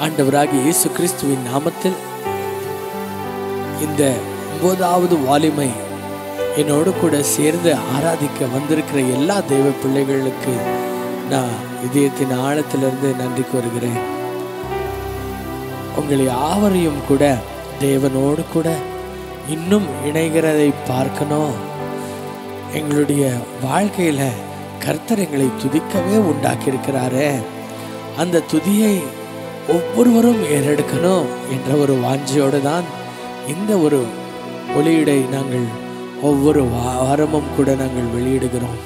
ஆண்டவராகிய இயேசு கிறிஸ்துவின் நாமத்தில் இந்த 9வது வாலிமை என்னோடு கூட சேர்ந்து ஆராதிக்க வந்திருக்கிற எல்லா தெய்வ பிள்ளைகளுக்கு நான் இதயத்தின் ஆழத்திலிருந்து நன்றி கூறுகிறேன். உங்களை யாவரையும் கூட தேவனோடு கூட இன்னும் இணைகிறதை பார்க்கணும். எங்களுடைய வாழ்க்கையில் கர்த்தர் எங்களை துதிக்கவே உண்டாக்கியிருக்கிறாரே, அந்த துதியை ஒவ்வொருவரும் ஏறெடுக்கணும் என்ற ஒரு வாஞ்சையோடு தான் இந்த ஒரு ஒளியீடை நாங்கள் ஒவ்வொரு வாரமும் கூட நாங்கள் வெளியிடுகிறோம்.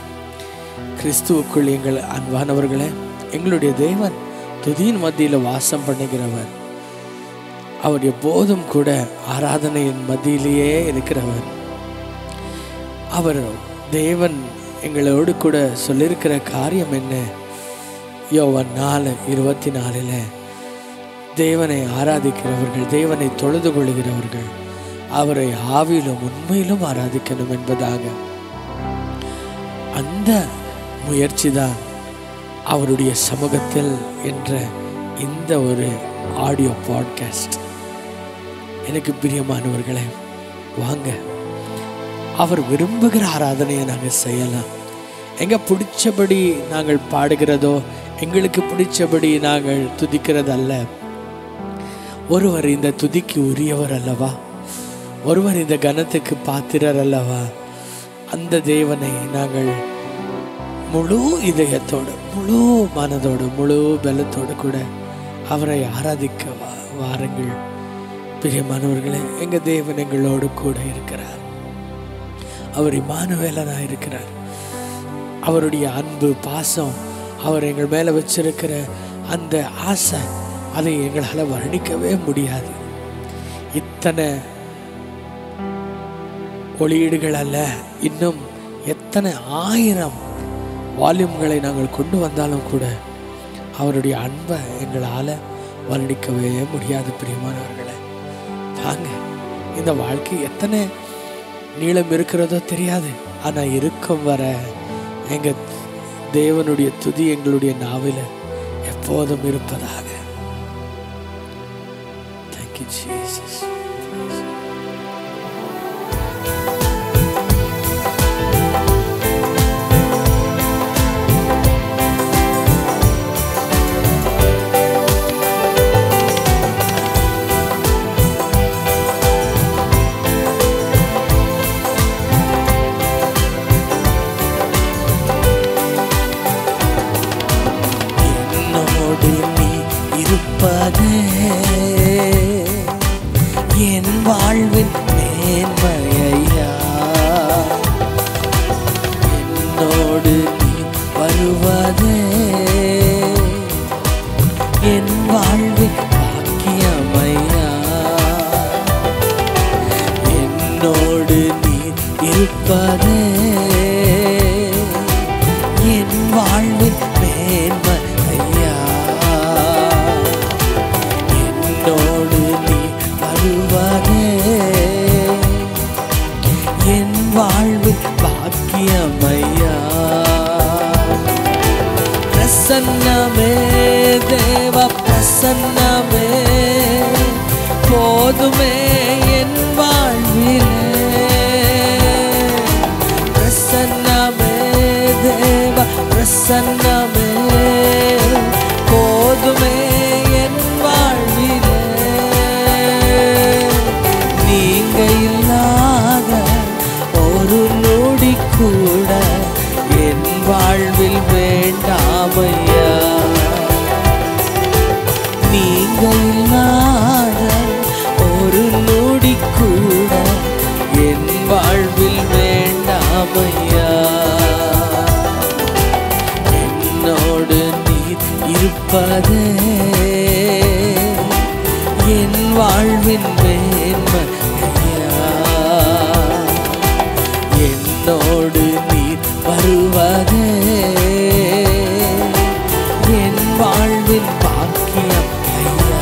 கிறிஸ்துவுக்குள் எங்கள் அன்பானவர்களே, எங்களுடைய தேவன் துதியின் மத்தியில் வாசம் பண்ணுகிறவர். அவர் எப்போதும் கூட ஆராதனையின் மத்தியிலேயே இருக்கிறவர். அவர் தேவன் எங்களோடு கூட சொல்லியிருக்கிற காரியம் என்ன? யோவான் 4:24 தேவனை ஆராதிக்கிறவர்கள், தேவனை தொழுது கொள்கிறவர்கள் அவரை ஆவியிலும் உண்மையிலும் ஆராதிக்கணும் என்பதாக. அந்த முயற்சி தான் அவருடைய சமூகத்தில் என்ற இந்த ஒரு ஆடியோ பாட்காஸ்ட். எனக்கு பிரியமானவர்களே, வாங்க அவர் விரும்புகிற ஆராதனையை நாங்கள் செய்யலாம். எங்க பிடிச்சபடி நாங்கள் பாடுகிறதோ, எங்களுக்கு பிடிச்சபடி நாங்கள் துதிக்கிறதல்ல. ஒருவர் இந்த துதிக்கு உரியவர் அல்லவா, ஒருவர் இந்த கனத்துக்கு பாத்திரர் அல்லவா. அந்த தேவனை நாங்கள் முழு இதயத்தோடு, முழு மனதோடு, முழு பலத்தோடு கூட அவரை ஆராதிக்க வாருங்கள். பிரியமானவர்களே, எங்க தேவன் எங்களோடு கூட இருக்கிறார். அவர் இம்மானுவேலனாக இருக்கிறார். அவருடைய அன்பு, பாசம், அவர் எங்கள் மேலே வச்சிருக்கிற அந்த ஆசை, அதை எங்களால் வர்ணிக்கவே முடியாது. இத்தனை ஒளியீடுகள் அல்ல, இன்னும் எத்தனை 1000 வால்யூம்களை நாங்கள் கொண்டு வந்தாலும் கூட அவருடைய அன்பை எங்களால் வர்ணிக்கவே முடியாது. பிரியமானவர்களே, தாங்க இந்த வாழ்க்கை எத்தனை நீளம் இருக்கிறதோ தெரியாது, ஆனால் இருக்கும் வர எங்கள் தேவனுடைய துதி எங்களுடைய நாவில் எப்போதும் இருப்பதாக. Thank you, Jesus. என் வாழ்வின் மேன்மையா, என்னோடு நீ வருவதே என் வாழ்வின் பாக்கியமையா, என்னோடு நீ இருப்பதே என் வாழ்வின் மேன்மையா, என்னோடு நீ வருவதே என் வாழ்வின் பாக்கியமையா. பிரசன்னமே, தேவ பிரசன்னமே போதுமே என் வாழ்விலே. பிரசன்னமே, தேவ பிரசன்னமே போதுமே என் வாழ்விலே. நீங்க இல்லாத ஒரு நொடி கூட என் வாழ்வில் வேண்டாமையா. நீங்க இல்லாத ஒரு நொடி கூட என் வாழ்வில் வேண்டாமையா. என்னோடு நீ இருப்பதே என் வாழ்வின் மேன்மையா, என்னோடு நீ வருவதே என் வாழ்வின் பாக்கியம் ஐயா.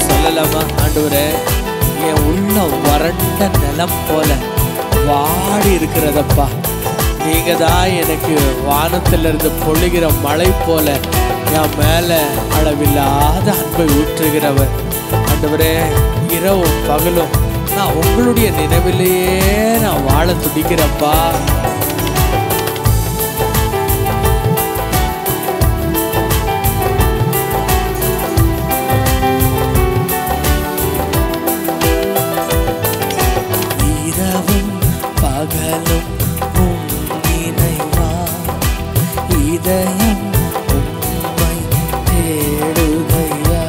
சொல்லலாமா? ஆண்டவரே, என் வறண்ட நிலம் போல வாடி இருக்கிறதப்பா. நீங்க தான் எனக்கு வானத்திலிருந்து பொழிகிற மழை போல என் மேல அளவில்லாத அன்பை ஊற்றுகிறவர். ஆண்டவரே, இரவும் பகலும் நான் உங்களுடைய நினைவிலேயே நான் வாழ துடிக்கிறப்பா. இரவும் பகலும் நினைவா இதயம் உம்மை தேடுதையா.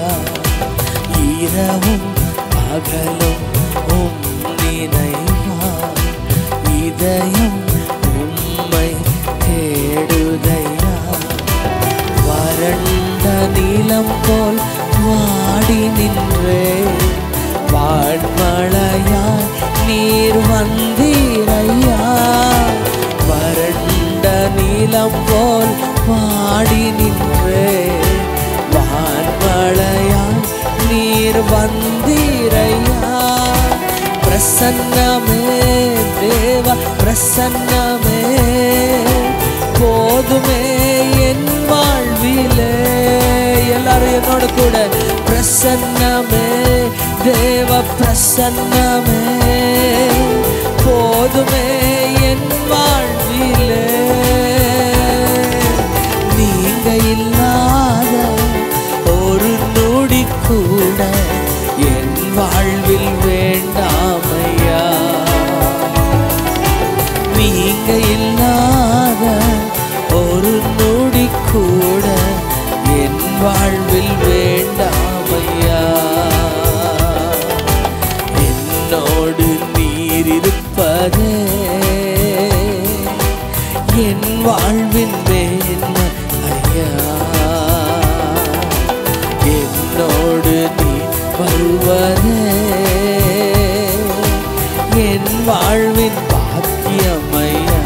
இரவும் பகலும் நினைவா இதயம் உம்மை தேடுதையா. வறண்ட நீலம் போல் வாடி நின்றே வான்மழையாய் நீர் வந்தீரையா. வறண்ட நீலம் போல் வாடி நின்றே வான்மழையாய் நீர் வந்தீரையா. பிரசன்னமே தேவ பிரசன்னமே போதுமே என் வாழ்விலே. எல்லாரும் என்னோட கூட பிரசன்னமே தேவ பிரசன்னமே போதுமே என் வாழ்விலே. நீங்க இல்லாத ஒரு நொடி கூட என் வாழ்வில் வேண்டாமையா. நீங்க இல்லாத ஒரு நொடி கூட என் வாழ்வில் வேண்டாமையா. என்னோடு நீர் இருப்பதே என் வாழ்வின் மேன்மை ஐயா. என்னோடு நீ வருவதே என் வாழ்வின் பாக்கியமையா.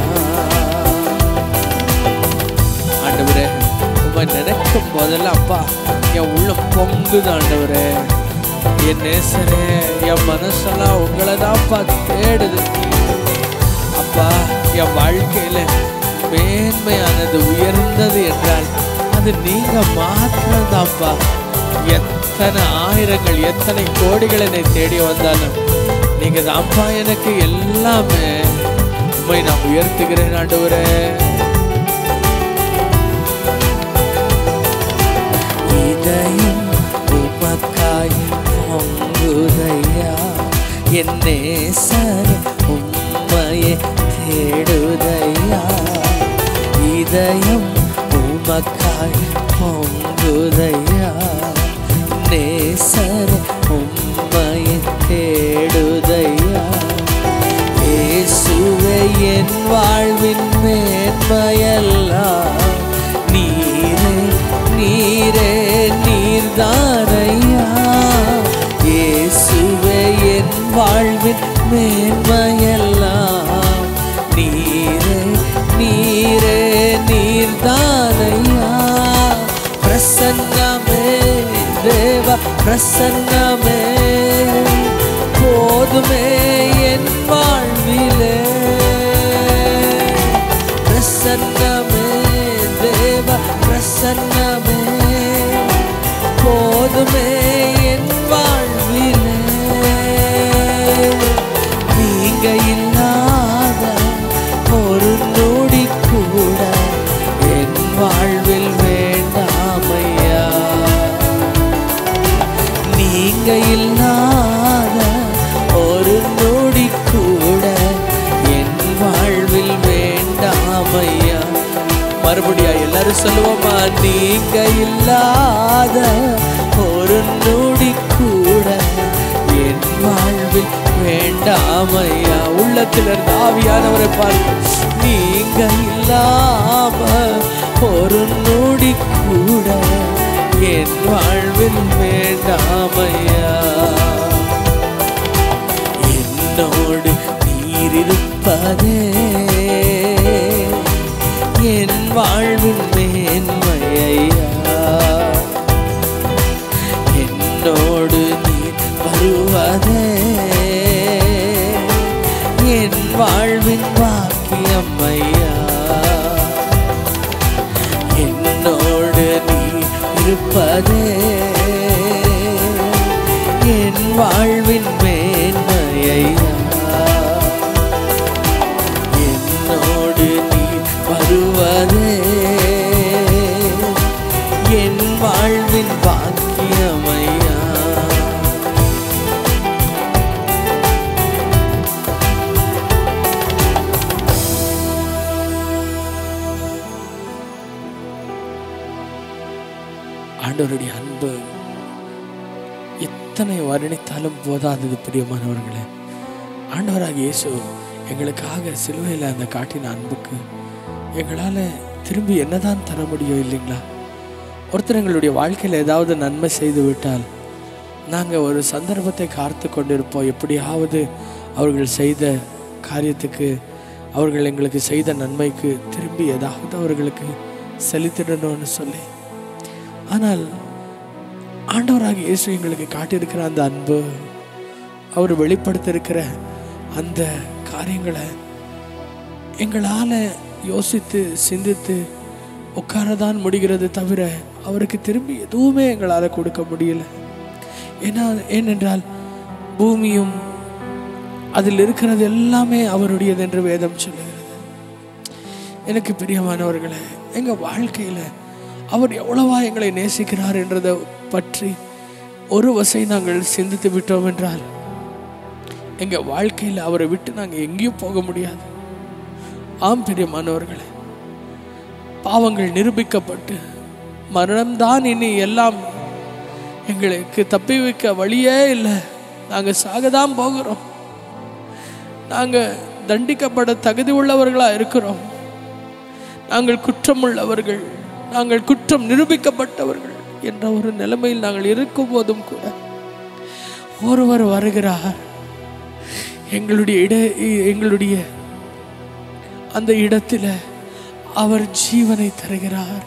ஆண்டவரே, உம்மை நினைக்கும் போதெல்லாம் அப்பா என் உள்ள பொங்குது. ஆண்டவரே, என் நேசரே, என் மனசெல்லாம் உங்களை தான்ப்பா தேடுது. அப்பா, என் வாழ்க்கையில மேன்மையானது உயர்ந்தது என்றால் அது நீங்க மாத்திரம்தான்ப்பா. எத்தனை ஆயிரங்கள் எத்தனை கோடிகள் என்னை தேடி வந்தாலும் நீங்க தான்ப்பா எனக்கு எல்லாமே. உம்மை நான் உயர்த்துகிறேன் ஆண்டவரே. இதயம் உமக்காய் பொங்குதையா. என் நேசர் உம்மையே தேடுதையா. இதயம் உமக்காய் பொங்குதையா. நேசர் உம்மையே தேடுதையா. இயேசுவே என் வாழ்வின் மேன்மையெல்லாம் நீரே நீரே நீர்தானையா. இயேசுவே என் வாழ்வின் மேன்மையெல்லாம் நீரே நீரே நீர்தானையா. பிரசன்னமே தேவ பிரசன்னமே போதுமே என் வாழ்விலே. பிரசன்னமே தேவ பிரசன்னமே போதுமே என் வாழ்விலே. நீங்க இல்லாத ஒரு நொடி கூட என் வாழ்வில் வேண்டாமையா. நீங்க இல்லாத ஒரு நொடி கூட என் வாழ்வில் வேண்டாமையா. மறுபடியா எல்லாரும் சொல்லுவோமா? நீங்க இல்லாத ஒரு நொடி கூட என் வாழ்வில் வேண்டாமையா. உள்ளத்தில் இருந்து ஆவியானவரை பாருங்க. நீங்க இல்லாம ஒரு நொடி கூட என் வாழ்வில் வேண்டாமையா. என்னோடு நீர் இருப்பதே என் வாழ்வின் மேன்மையா. என்னோடு நீர் வருவதே வருவதே என் வாழ்வின் மேன்மையா. என்னோடு நீ வருவதே என் வாழ்வின் பாக்கியமையா. ஆண்டவருடைய அன்பு எத்தனை வர்ணித்தாலும் போதாதது பிரியமானவர்களே. ஆண்டவராகிய இயேசு எங்களுக்காக சிலுவையில் அந்த காட்டின அன்புக்கு எங்களால் திரும்பி என்னதான் தர முடியும் இல்லைங்களா? ஒருத்தர் எங்களுடைய வாழ்க்கையில் ஏதாவது நன்மை செய்து விட்டால் நாங்கள் ஒரு சந்தர்ப்பத்தை காத்து கொண்டிருப்போம். எப்படியாவது அவர்கள் செய்த காரியத்துக்கு, அவர்கள் எங்களுக்கு செய்த நன்மைக்கு திரும்பி ஏதாவது அவர்களுக்கு செலுத்திடணும்னு சொல்லி. ஆனால் ஆண்டவராகிய இயேசு எங்களுக்கு காட்டியிருக்கிற அந்த அன்பு, அவர் வெளிப்படுத்தியிருக்கிற அந்த காரியங்களை எங்களால் யோசித்து சிந்தித்து உட்காரதான் முடிகிறது தவிர அவருக்கு திரும்பி எதுவுமே எங்களால் கொடுக்க முடியல. ஏனென்றால் பூமியும் அதில் இருக்கிறது எல்லாமே அவருடையது என்று வேதம் சொல்லுகிறது. எனக்கு பிரியமானவர்களே, எங்கள் வாழ்க்கையில் அவர் எவ்வளவா எங்களை நேசிக்கிறார் என்றதை பற்றி ஒரு வசை நாங்கள் சிந்தித்து விட்டோம் என்றால் எங்கள் வாழ்க்கையில் அவரை விட்டு நாங்கள் எங்கேயும் போக முடியாது. ஆம் பிரியமானவர்களே, பாவங்கள் நிரூபிக்கப்பட்டு மரணம்தான் இனி எல்லாம், எங்களுக்கு தப்பி வைக்க வழியே இல்லை, நாங்கள் சாகதான் போகிறோம், நாங்கள் தண்டிக்கப்பட தகுதி உள்ளவர்களாக இருக்கிறோம், நாங்கள் குற்றம் உள்ளவர்கள், நாங்கள் குற்றம் நிரூபிக்கப்பட்டவர்கள் என்ற ஒரு நிலைமையில் நாங்கள் இருக்கும் போதும் கூட ஒருவர் வருகிறார். எங்களுடைய அந்த இடத்துல அவர் ஜீவனை தருகிறார்.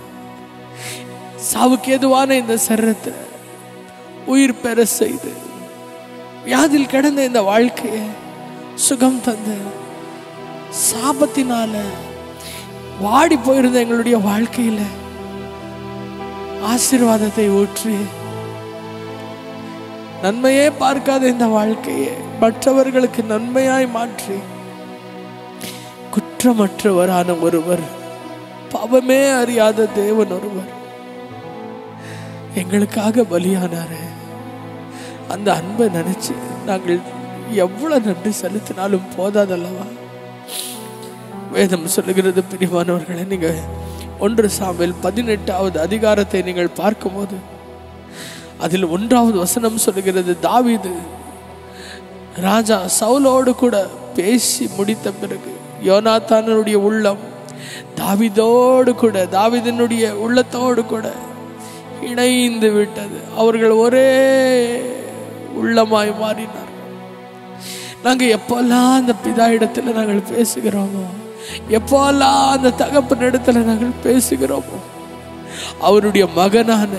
சாவுக்கு ஏதுவான இந்த சரீரத்தை உயிர் பெற செய்து வியாதியில் கிடந்த இந்த வாழ்க்கையை சுகம் தந்து சாபத்தினால வாடி போயிருந்த எங்களுடைய வாழ்க்கையில ஆசீர்வாதத்தை ஊற்றி நன்மையே பார்க்காத இந்த வாழ்க்கையை மற்றவர்களுக்கு நன்மையாய் மாற்றி குற்றமற்றவரான ஒருவர், பாவமே அறியாத தேவன் ஒருவர் எங்களுக்காக பலியானாரு. அந்த அன்பை நினைச்சு நாங்கள் எவ்வளவு நன்றி செலுத்தினாலும் போதாதல்லவா? வேதம் சொல்லுகிறது பிரியமானவர்களே, நீங்க 1 சாமுவேல் 18வது அதிகாரத்தை நீங்கள் பார்க்கும்போது அதில் 1வது வசனம் சொல்லுகிறது, தாவீது ராஜா சவுலோடு கூட பேசி முடித்த பிறகு யோனாத்தானுடைய உள்ளம் தாவீதோடு கூட, தாவீதினுடைய உள்ளத்தோடு கூட இணைந்து விட்டது. அவர்கள் ஒரே உள்ளமாய் மாறினார். நாங்கள் எப்போல்லாம் அந்த பிதா இடத்துல நாங்கள் பேசுகிறோமோ, எப்போல்லாம் அந்த தகப்பன் இடத்துல நாங்கள் பேசுகிறோமோ, அவருடைய மகனான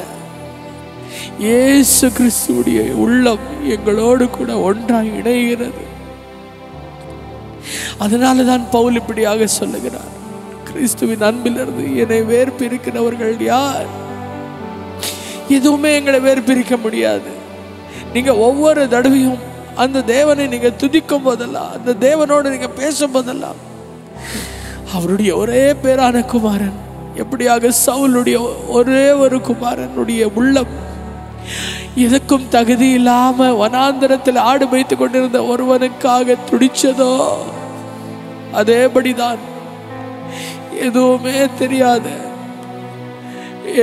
இயேசு கிறிஸ்துவுடைய உள்ளம் எங்களோடு கூட ஒன்றாய் இணைகிறது. அதனாலதான் பவுல் இப்படியாக சொல்லுகிறார், கிறிஸ்துவின் அன்பிலிருந்து என்னை வேர்பிரிக்கிறவர்கள் யார்? எதுவுமே எங்களை வேர்பிரிக்க முடியாது. நீங்க ஒவ்வொரு தடவையும் அந்த தேவனை நீங்க துதிக்கும் போதெல்லாம், அந்த தேவனோடு நீங்க பேசும் போதெல்லாம், அவருடைய ஒரே பேரான குமாரன், எப்படியாக சவுலுடைய ஒரே ஒரு குமாரனுடைய உள்ளம் எதற்கும் தகுதி இல்லாம வனாந்தரத்தில் ஆடு வைத்துக் கொண்டிருந்த ஒருவனுக்காக துடிச்சதோ, அதேபடிதான் எதுவுமே தெரியாத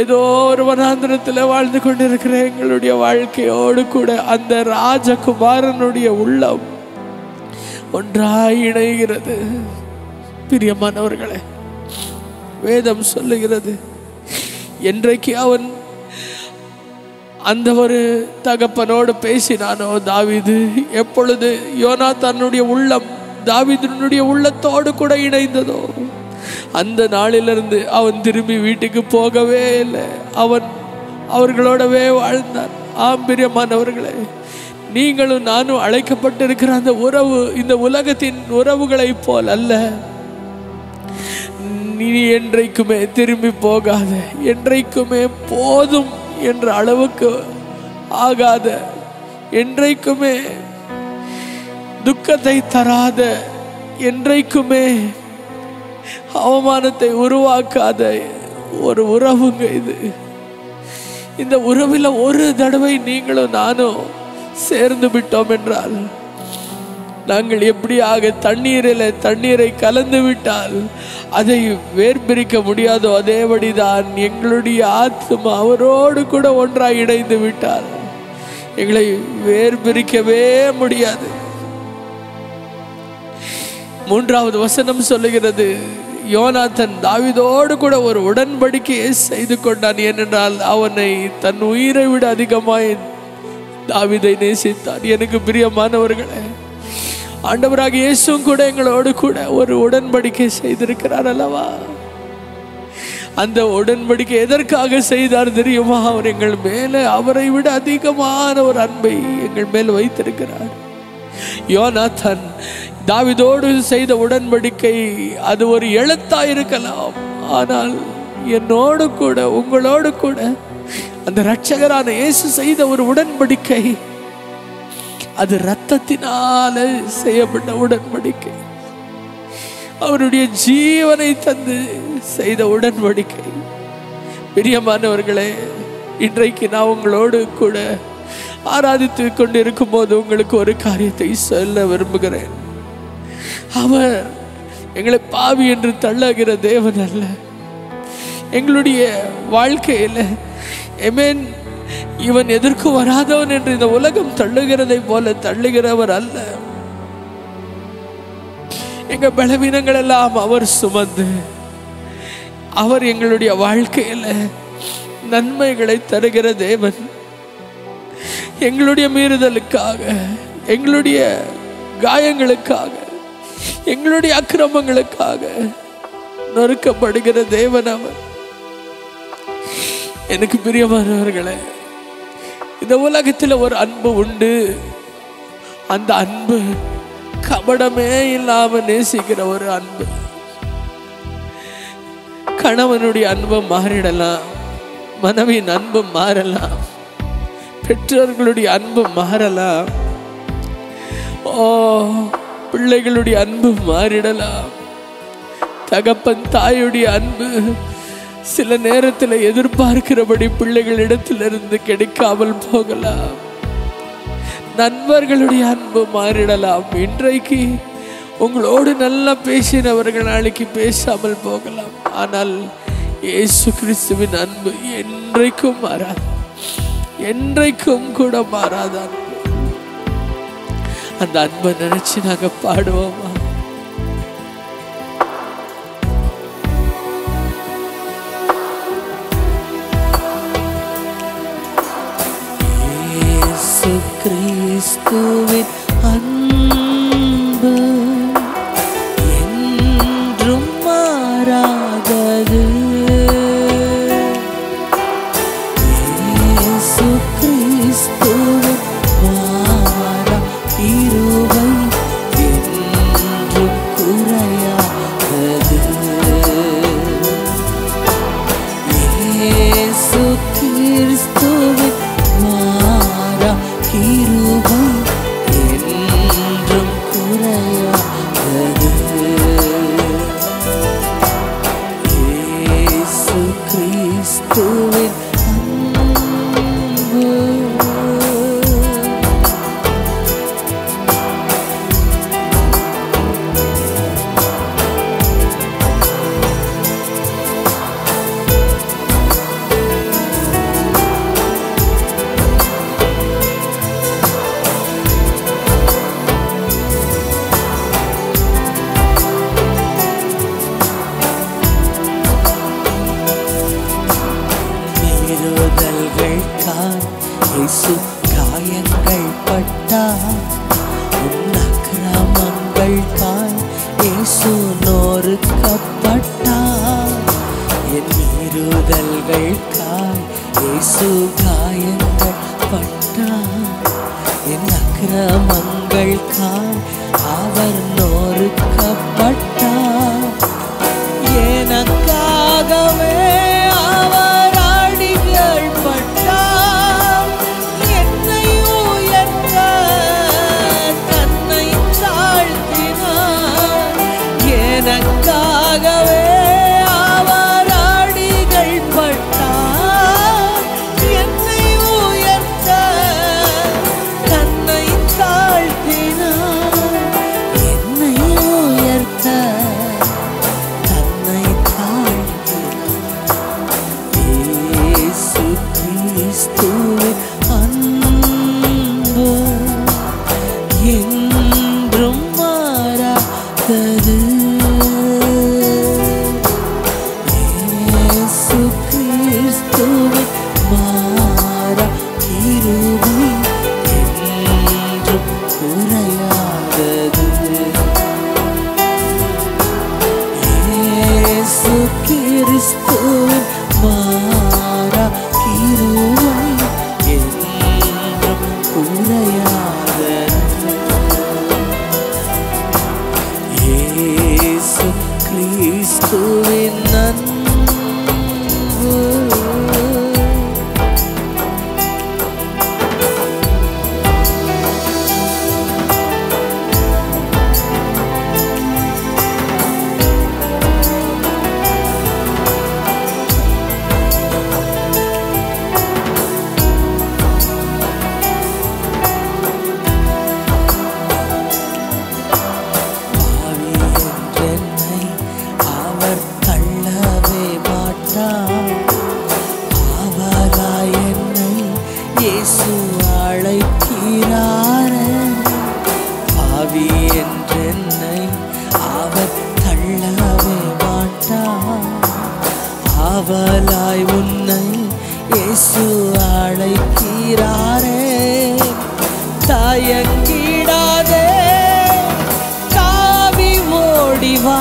ஏதோ ஒரு வனாந்தரத்தில் வாழ்ந்து கொண்டிருக்கிற எங்களுடைய வாழ்க்கையோடு கூட அந்த ராஜகுமாரனுடைய உள்ளம் ஒன்றாய் இணைகிறது. பிரியமானவர்களே, வேதம் சொல்லுகிறது, என்றைக்கு அவன் அந்த ஒரு தகப்பனோடு பேசினானோ தாவீது, எப்பொழுது யோனாத்தானுடைய உள்ளம் தாவீதினுடைய உள்ளத்தோடு கூட இணைந்ததோ, அந்த நாளிலிருந்து அவன் திரும்பி வீட்டுக்கு போகவே இல்லை. அவன் அவர்களோடவே வாழ்ந்தான். ஆம் பிரியமானவர்களே, நீங்களும் நானும் அழைக்கப்பட்டிருக்கிற அந்த உறவு இந்த உலகத்தின் உறவுகளை போல் அல்ல. நீ என்றைக்குமே திரும்பி போகாத, என்றைக்குமே போதும் என்ற அளவுக்கு ஆகாத, என்றைக்குமே துக்கத்தை தராத, என்றைக்குமே அவமானத்தை உருவாக்காத ஒரு உறவுங்க இது. இந்த உறவில் ஒரு தடவை நீங்களும் நானும் சேர்ந்து விட்டோம் என்றால், நாங்கள் எப்படியாக தண்ணீரை கலந்து விட்டால் அதை வேர்பிரிக்க முடியாதோ அதேபடிதான் எங்களுடைய ஆத்மா அவரோடு கூட ஒன்றாய் இணைந்து விட்டால் எங்களை வேர்பிரிக்கவே முடியாது. 3வது வசனம் சொல்லுகிறது, யோனாத்தான் தாவீதோடு கூட ஒரு உடன்படிக்கையை செய்து கொண்டான். ஏனென்றால் அவனை தன் உயிரை விட அதிகமாய் தாவீதை நேசித்தான். எனக்கு பிரியமானவர்களே, ஆண்டவராக இயேசுவும் கூட எங்களோடு கூட ஒரு உடன்படிக்கை செய்திருக்கிறார் அல்லவா? அந்த உடன்படிக்கை எதற்காக செய்தார் தெரியுமா? அவர் எங்கள் மேலே அவரை விட அதிகமான ஒரு அன்பை எங்கள் மேல் வைத்திருக்கிறார். யோனாத்தான் தாவீதோடு செய்த உடன்படிக்கை அது ஒரு எழுத்தாயிருக்கலாம், ஆனால் என்னோடு கூட உங்களோடு கூட அந்த இரட்சகரான இயேசு செய்த ஒரு உடன்படிக்கை அது இரத்தத்தினால செய்யப்பட்ட உடன்படிக்கை, அவருடைய ஜீவனை தந்து செய்த உடன்படிக்கை. பிரியமானவர்களே, இன்றைக்கு நான் உங்களோடு கூட ஆராதித்து கொண்டிருக்கும் போது உங்களுக்கு ஒரு காரியத்தை சொல்ல விரும்புகிறேன். அவர் எங்களை பாவி என்று தள்ளுகிற தேவன் அல்ல. எங்களுடைய வாழ்க்கையில் எமேன் இவன் எதற்கு வராதவன் என்று இந்த உலகம் தள்ளுகிறதை போல தள்ளுகிறவர் அல்ல. எங்க பலவீனங்கள் எல்லாம் அவர் சுமந்து அவர் எங்களுடைய வாழ்க்கையில் நன்மைகளை தருகிற தேவன். எங்களுடைய மீறுதலுக்காக, எங்களுடைய காயங்களுக்காக, எங்களுடைய அக்கிரமங்களுக்காக நொறுக்கப்படுகிற தேவன் அவர். எனக்கு பிரியமானவர்களே, இந்த உலகத்தில் ஒரு அன்பு உண்டு. அந்த அன்பு கபடமே இல்லாம நேசிக்கிற ஒரு அன்பு. கணவனுடைய அன்பு மாறிடலாம், மனைவியின் அன்பு மாறலாம், பெற்றோர்களுடைய அன்பு மாறலாம், பிள்ளைகளுடைய அன்பு மாறிடலாம், தகப்பன் தாயுடைய அன்பு சில நேரத்தில் எதிர்பார்க்கிறபடி பிள்ளைகளிடத்திலிருந்து கிடைக்காமல் போகலாம், நண்பர்களுடைய அன்பு மாறிடலாம். இன்றைக்கு உங்களோடு நல்லா பேசினவர்கள் நாளைக்கு பேசாமல் போகலாம். ஆனால் இயேசு கிறிஸ்துவின் அன்பு என்றைக்கும் மாறாது, என்றைக்கும் கூட மாறாத அன்பு. அந்த அன்பை நினைச்சு நாங்க பாடுவோமா? இயேசு கிறிஸ்துவின் அன்பு என்றும் மாறாதது. இயேசு கிறிஸ்துவின் மாறா கிருபை என்றும் குறையாதது. இயேசு கிறிஸ்துவின் மாறா கிருபை என்றும் குறையாதது. இயேசு கிறிஸ்துவின் அன்பு. இயேசு காயங்கள் பட்டார், உன் அக்கிரமங்களுக்காய் இயேசு நொறுக்கப்பட்டார். என் மீறுதல்களுக்காய் இயேசு காயங்கள் பட்டார், என் அக்கிரமங்களுக்காய் அவர் நொறுக்கப்பட்டார். எனக்காகவே அவர் அடிகள் பட்டார். கிறிஸ்துவின் மாறா கிருபை என்றும் குறையாதது. இயேசு கிறிஸ்துவின் அன்பு அவளாய் உன்னை இயேசு அழைக்கிறாரே. தயங்கிடாதே, தாவி ஓடிவா,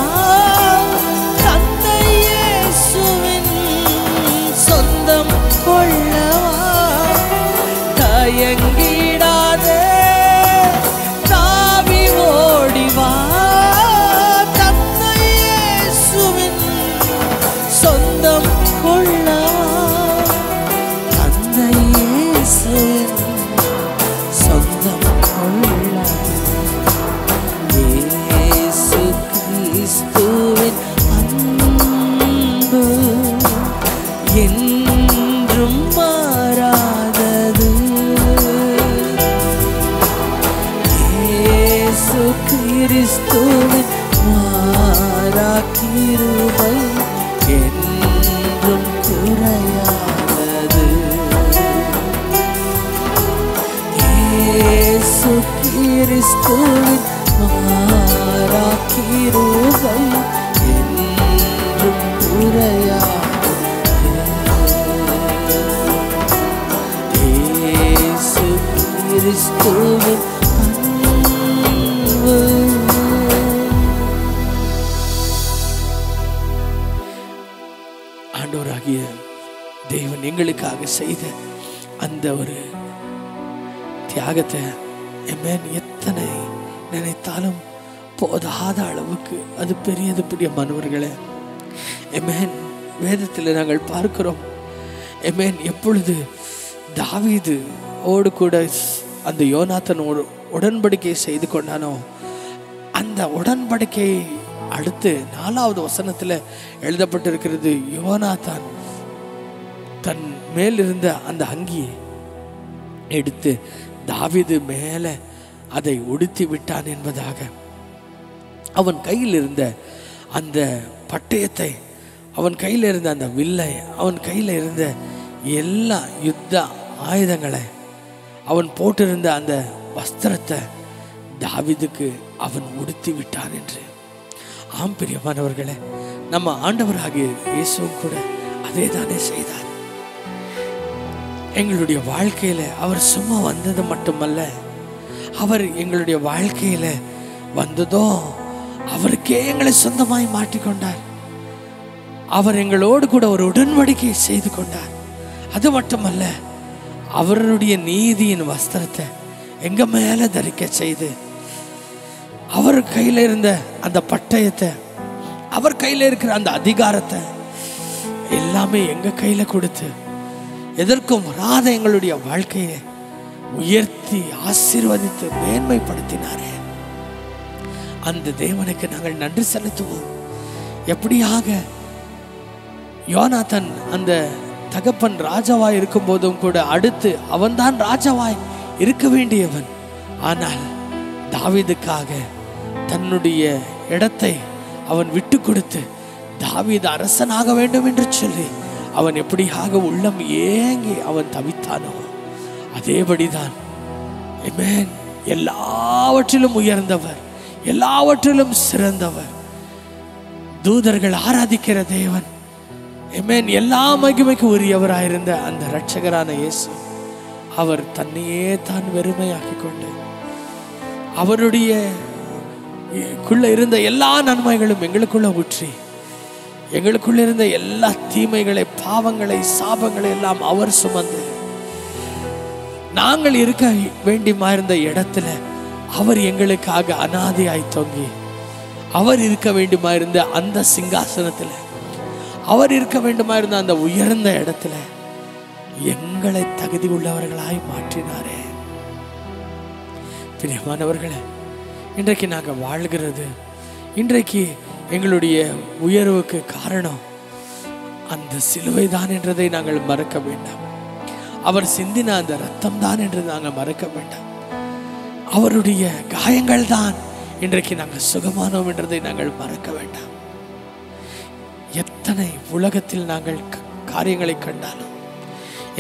தந்தை இயேசுவின் சொந்தம் கொள்ளவா. தயங்கிடாதே, தாவி ஓடிவா, தந்தை இயேசுவின் சொந்தம் கொள்ளவா. தந்தை இயேசுவின் சொந்தம் கொள்ளவா. இயேசு கிறிஸ்துவின் அன்பு என்றும் மாறாதது. இயேசு கிறிஸ்துவின் மாறா கிருபை என்றும் குறையாதது. இயேசு கிறிஸ்துவின் மாறா கிருபை என்றும் குறையாதது. இயேசு கிறிஸ்துவின் அன்பு. ஆண்டவராகிய தேவன் எங்களுக்காக செய்த அந்த ஒரு தியாகத்தை எத்தனை நினைத்தாலும் போதாத அளவுக்கு அது பெரியது. பிரியமானவர்களே, வேதத்தில் நாங்கள் பார்க்கிறோம், எப்பொழுது தாவீது ஓடு கூட அந்த யோனாத்தான் உடன்படிக்கை செய்து கொண்டானோ, அந்த உடன்படிக்கை அடுத்து 4வது வசனத்தில் எழுதப்பட்டிருக்கிறது, யோனாத்தான் தன் மேல் இருந்த அந்த அங்கியை எடுத்து தாவீது மேலே அதை உடுத்தி விட்டான் என்பதாக. அவன் கையில் இருந்த அந்த பட்டயத்தை, அவன் கையில் இருந்த அந்த வில்லை, அவன் கையில் இருந்த எல்லா யுத்த ஆயுதங்களை, அவன் போட்டிருந்த அந்த வஸ்திரத்தை தாவீதுக்கு அவன் உடுத்தி விட்டான் என்று. ஆம் பிரியமானவர்களே, நம்ம ஆண்டவராகிய இயேசுவும் கூட அதே தானே செய்தார். எங்களுடைய வாழ்க்கையில அவர் சும்மா வந்தது மட்டுமல்ல, அவர் எங்களுடைய வாழ்க்கையில வந்ததோ அவருக்கே எங்களை சொந்தமாய் மாற்றிக்கொண்டார். அவர் எங்களோடு கூட ஒரு உடன்படிக்கை செய்து கொண்டார். அது மட்டுமல்ல, அவருடைய நீதியின் வஸ்திரத்தை எங்க மேல தரிக்க செய்து, அவர் கையில இருந்த அந்த பட்டயத்தை, அவர் கையில இருக்கிற அந்த அதிகாரத்தை எல்லாமே எங்க கையில கொடுத்து எதற்கும் வராத எங்களுடைய வாழ்க்கையை உயர்த்தி ஆசீர்வதித்து மேன்மைப்படுத்தினாரே. அந்த தேவனுக்கு நாங்கள் நன்றி செலுத்துவோம். எப்படியாக யோனாத்தான் அந்த தகப்பன் ராஜாவாய் இருக்கும் போதும் கூட அடுத்து அவன்தான் ராஜாவாய் இருக்க வேண்டியவன். ஆனால் தாவீதுக்காக தன்னுடைய இடத்தை அவன் விட்டு கொடுத்து தாவீது அரசனாக வேண்டும் என்று சொல்லி அவன் எப்படியாக உள்ளம் ஏங்கி அவன் தவித்தானோ, அதேபடிதான் எல்லாவற்றிலும் உயர்ந்தவர், எல்லாவற்றிலும் சிறந்தவர், தூதர்கள் ஆராதிக்கிற தேவன், எல்லா மகிமைக்கு உரியவராயிருந்த அந்த இரட்சகரான இயேசு, அவர் தன்னையே தான் வெறுமையாக்கி கொண்டு அவருடைய இருந்த எல்லா நன்மைகளும் எங்களுக்குள்ள ஊற்றி எங்களுக்குள்ள இருந்த எல்லா தீமைகளை, பாவங்களை, சாபங்களை எல்லாம் அவர் சுமந்து நாங்கள் இருக்க வேண்டியமாயிருந்த இடத்துல அவர் எங்களுக்காக அனாதையாய் தொங்கி, அவர் இருக்க வேண்டுமாயிருந்த அந்த சிங்காசனத்தில், அவர் இருக்க வேண்டுமாயிருந்த அந்த உயர்ந்த இடத்துல எங்களை தகுதி உள்ளவர்களாய் மாற்றினாரே. பிரியமானவர்களே, இன்றைக்கு நாங்கள் வாழ்கிறது, இன்றைக்கு எங்களுடைய உயர்வுக்கு காரணம் அந்த சிலுவை தான் என்றதை நாங்கள் மறக்க வேண்டாம். அவர் சிந்தின அந்த ரத்தம் தான் என்று நாங்கள் மறக்க வேண்டாம். அவருடைய காயங்கள் தான் இன்றைக்கு நாங்கள் சுகமானோம் என்றதை நாங்கள் மறக்க வேண்டாம். எத்தனை உலகத்தில் நாங்கள் காரியங்களை கண்டாலும்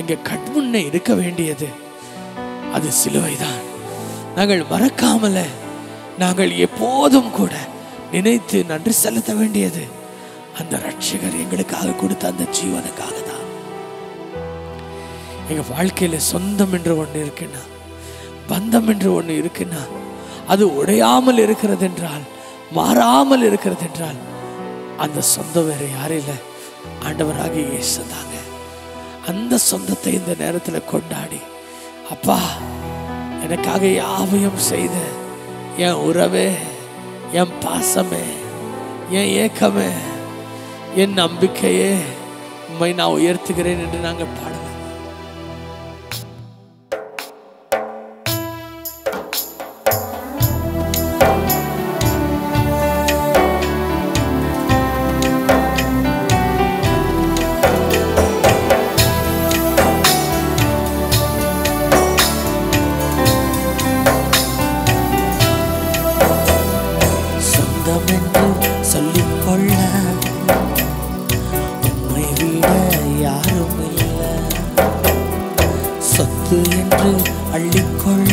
எங்கள் கண்முன்னே இருக்க வேண்டியது அது சிலுவை தான். நாங்கள் மறக்காமல நாங்கள் எப்போதும் கூட நினைத்து நன்றி செலுத்த வேண்டியது அந்த ரட்சகர் எங்களுக்காக கொடுத்த அந்த ஜீவனுக்காக தான். எங்க வாழ்க்கையில சொந்தம் என்று ஒன்று இருக்குன்னா, பந்தம் என்று ஒன்று இருக்குன்னா, அது உடையாமல் இருக்கிறது என்றால், மாறாமல் இருக்கிறது என்றால், அந்த சொந்தம் வேற யாரும் இல்லை, ஆண்டவராக இயேசு தாங்க. அந்த சொந்தத்தை இந்த நேரத்தில் கொண்டாடி, அப்பா எனக்காக யாவையும் செய்த என் உறவே, என் பாசமே, என் ஏக்கமே, என் நம்பிக்கையே, உம்மை நான் உயர்த்துகிறேன் என்று நாங்கள் பாடலாம். என்று அள்ளிக்கொள்ள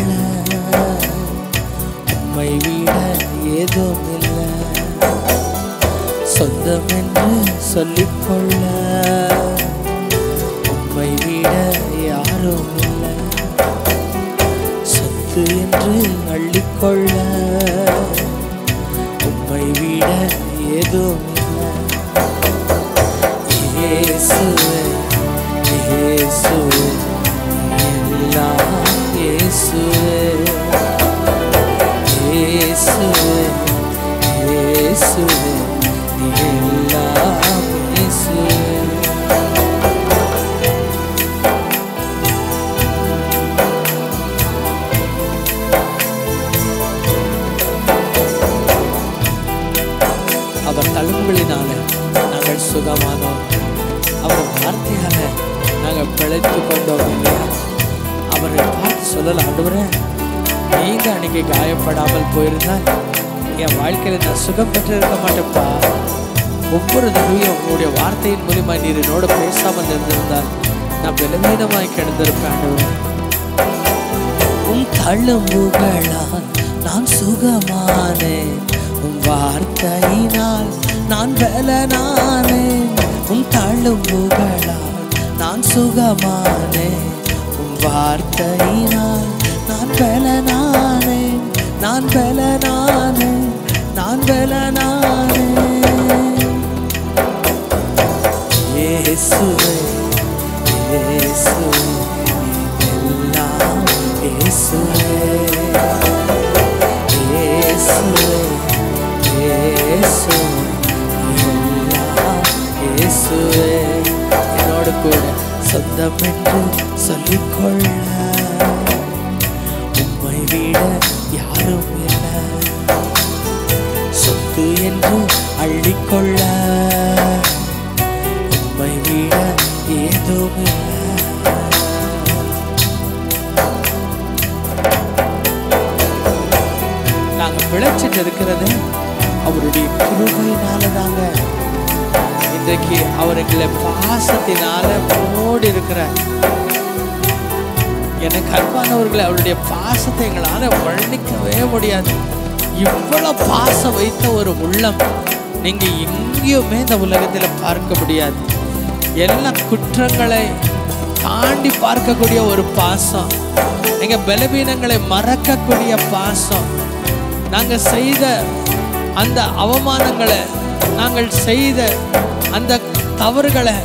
உம்மை விட ஏதும் இல்லை. சொந்தம் என்று சொல்லிக்கொள்ள உம்மை விட யாரும் இல்லை. சொத்து என்று அள்ளிக்கொள்ள உம்மை விட ஏதும் இல்லை. இயேசுவே இயேசுவே இயேசுவே இயேசுவே இயேசுவே எல்லாம் இயேசுவே. அவர் தழும்புகளினால நாங்கள் சுகமானோம், அவர் வார்த்தையால நாங்கள் பிழைத்து கொண்டோம் இல்லையா? அவரை பார்த்து சொல்லலாம், ஆண்டவரே நீங்க அன்னைக்கு காயப்படாமல் போயிருந்தால் என் வாழ்க்கையில நான் சுகம் பெற்று இருக்க மாட்டேன்ப்பா. ஒவ்வொரு தடவையும் உங்களுடைய வார்த்தையின் மூலியமா நீர் என்னோட பேசாமல் இருந்திருந்தால் நான் பலவீனமாய் கிடந்திருப்பேன். ஆண்டவரே உம் தழும்புகளால் நான் சுகமானேன், உம் வார்த்தையினால் நான் பலனானேன். உம் தழும்புகளால் நான் சுகமானேன், உம் வார்த்தையினால் நான் பலனானேன். நான் பலனானேன், நான் பலனானேன். இயேசுவே இயேசுவே எல்லாம் இயேசுவே இயேசுவே இயேசுவே எல்லாம் இயேசுவே. என்னோடு கூட சொந்தம் என்று சொல்லிக்கொள்ள உம்மை விட யாரும் இல்லை. சொத்து என்று அள்ளிக்கொள்ள உம்மை விட ஏதும் இல்லை. நாங்க பிழைச்சிட்டு இருக்கிறது அவருடைய கிருபையினால தாங்க. இன்றைக்கு அவர் எங்களை பாசத்தினால மூடி இருக்கிறார். எனக்கு அன்பானவர்களை, அவருடைய பாசத்தை எங்களால வர்ணிக்கவே முடியாது. இவ்வளவு பாசம் வைத்த ஒரு உள்ளம் நீங்க எங்கேயுமே இந்த உலகத்தில் பார்க்க முடியாது. எல்லா குற்றங்களை தாண்டி பார்க்கக்கூடிய ஒரு பாசம், எங்க பலவீனங்களை மறக்கக்கூடிய பாசம், நாங்க செய்த அந்த அவமானங்களை, நாங்கள் செய்த அந்த தவறுகளை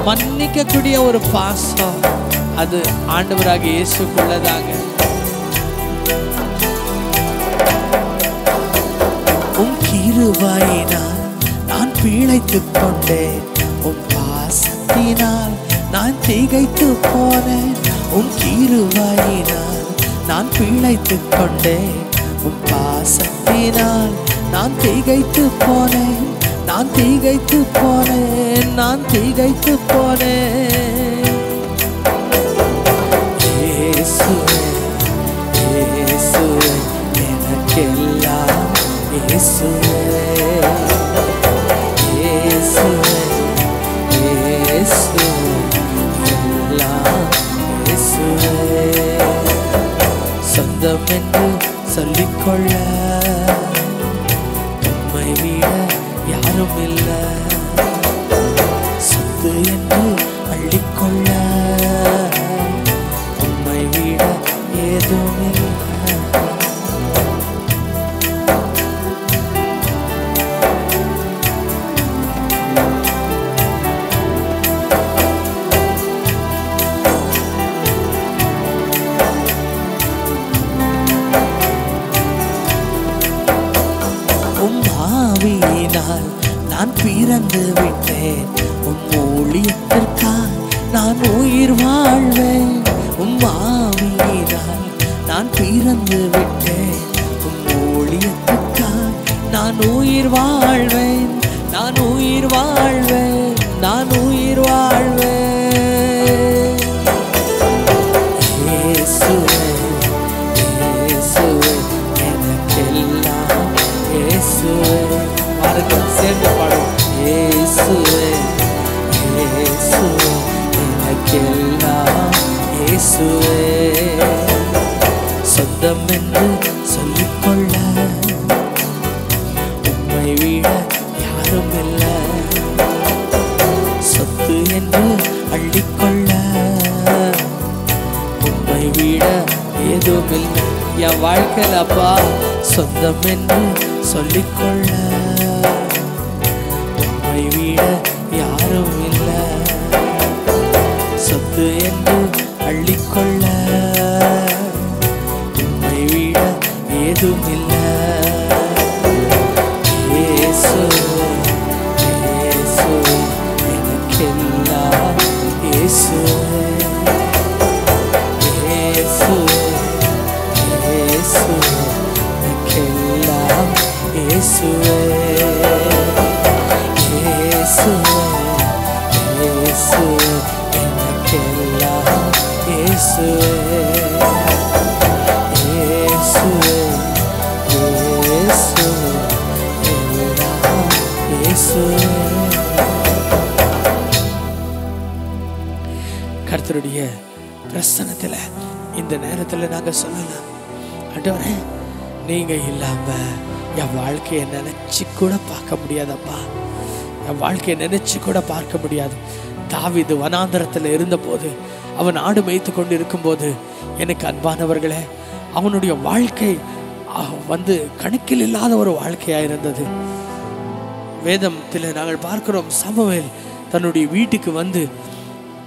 மன்னிக்கக்கூடிய ஒரு பாசம் அது ஆண்டவராகிய இயேசுக்குள்ளதாங்க. உம் கிருபையினால் நான் பிழைத்துக் கொண்டேன், உம் பாசத்தினால் நான் திகைத்து போனேன். உம் கிருபையினால் நான் பிழைத்துக் கொண்டேன், உம் பாசத்தினால் நான் திகைத்து போனேன். நான் திகைத்து போனேன், நான் திகைத்து போனேன். இயேசுவே இயேசுவே எனக்கெல்லாம் இயேசுவே இயேசுவே இயேசுவே எல்லாம் இயேசுவே. சொந்தம் என்று சொல்லிக்கொள்ள உம்மை விட யாரும் இல்லை. சொத்து என்று அள்ளிக்கொள்ள உம்மை விட ஏதும் இல்லை. ஆவியினால் நான் பிறந்து விட்டேன், உம் ஊழியத்திற்காய் நான் உயிர் வாழ்வேன். உம் ஆவியினால் நான் பிறந்து விட்டேன், உம் ஊழியத்திற்காய் நான் உயிர் வாழ்வேன். நான் உயிர் வாழ்வேன், நான் உயிர் வாழ்வேன். இயேசுவே இயேசுவே எனக்கெல்லாம் இயேசுவே. பாருங்கள், சேர்ந்து பாடும். இயேசுவே இயேசுவே எனக்கெல்லாம் இயேசுவே. சொந்தம் என்று சொல்லிக்கொள்ள உம்மை விட யாரும் இல்லை. சொத்து என்று அள்ளிக்கொள்ள உம்மை விட ஏதும் இல்லை. என் வாழ்க்கையில் அப்பா சொந்தம் என்று சொல்லிக்கொள்ள உம்மை விட யாரும் இல்லை. சொத்து என்று அள்ளிக்கொள்ள உம்மை விட ஏதும் இல்லை. இயேசுவே இயேசுவே எனக்கெல்லாம் இயேசுவே இயேசுவே இயேசுவே எனக்கெல்லாம் இயேசுவே இயேசுவே இயேசுவே எனக்கெல்லாம் இயேசுவே இயேசுவே இயேசுவே எல்லாம் இயேசுவே. கர்த்தருடைய பிரசன்னத்துல இந்த நேரத்துல நாங்க சொல்லலாம், ஆண்டவரே நீங்க இல்லாம என் வாழ்க்கையை நினைச்சு கூட பார்க்க முடியாதப்பா. என் வாழ்க்கையை நினைச்சு கூட பார்க்க முடியாது. தாவீது வனாந்தரத்தில் இருந்தபோது, அவன் ஆடு மேய்த்து கொண்டு இருக்கும்போது, எனக்கு அன்பானவர்களே, அவனுடைய வாழ்க்கை வந்து கணக்கில் இல்லாத ஒரு வாழ்க்கையா இருந்தது. வேதத்தில் நாங்கள் பார்க்கிறோம், சாமுவேல் தன்னுடைய வீட்டுக்கு வந்து